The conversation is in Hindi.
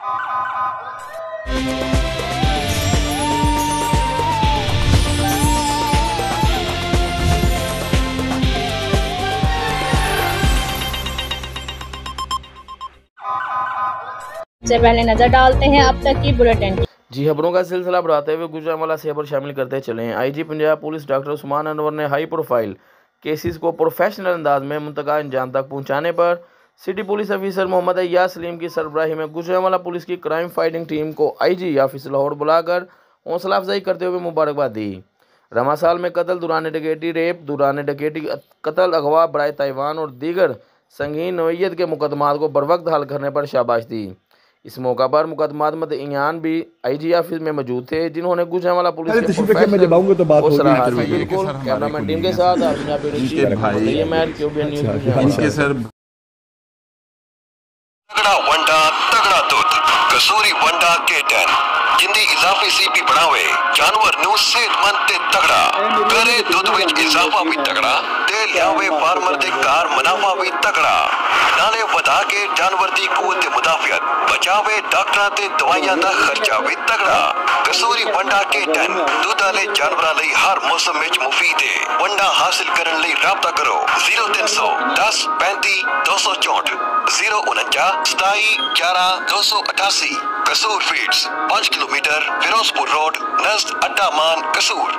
से पहले नजर डालते हैं अब तक की बुलेटिन। जी खबरों का सिलसिला बढ़ाते हुए गुजरांवाला से खबर शामिल करते चले हैं। IG Punjab police doctor Usman Anwar ने हाई प्रोफाइल केसेस को प्रोफेशनल अंदाज में मुंतका अंजाम तक पहुंचाने पर city police officer Mohammad Ayyaz Saleem की सरबराही में गुजरांवाला पुलिस की क्राइम फाइटिंग टीम को आईजी ऑफिस लाहौर बुलाकर हौसला अफजाई करते हुए मुबारकबाद दी। रमा साल में कत्ल, दौरान डकैती, रेप, दौरान डकैती, कत्ल, अगवा, बराए ताइवान और दीगर संगीन नोयत के मुकदमात को बरवक्त हल करने पर शाबाश दी। इस मौका पर मुकदमात मदईयान भी आईजी ऑफिस में मौजूद थे, जिन्होंने गुजरांवाला पुलिस के प्रोफेशनल को सराहा। बिल्कुल कैमरामैन टीम के साथ तगड़ा वंडा तगड़ा दूध कसूरी वंडा K10 जिंदी इजाफी सीपी बढ़ावे जानवर नू सेहतमंद ते तगड़ा करे दूध विच इजाफा भी तगड़ा ते लियावे फार्मर दे कार मुनाफा भी तगड़ा नाले वधा के जानवर दी कुवत मुदाफियत बचावे डॉक्टरां ते दवाइयां दा खर्चा भी तगड़ा। कसूरी वंडा K10 दूध वाले जानवरां लई हर मौसम विच मुफीद है। वंडा हासिल करन लई राबता करो 0300 10 35 264 049 27 11 288। कसूर फीड्स 5 किलोमीटर फिरोजपुर रोड नज़द अड्डा मान कसूर।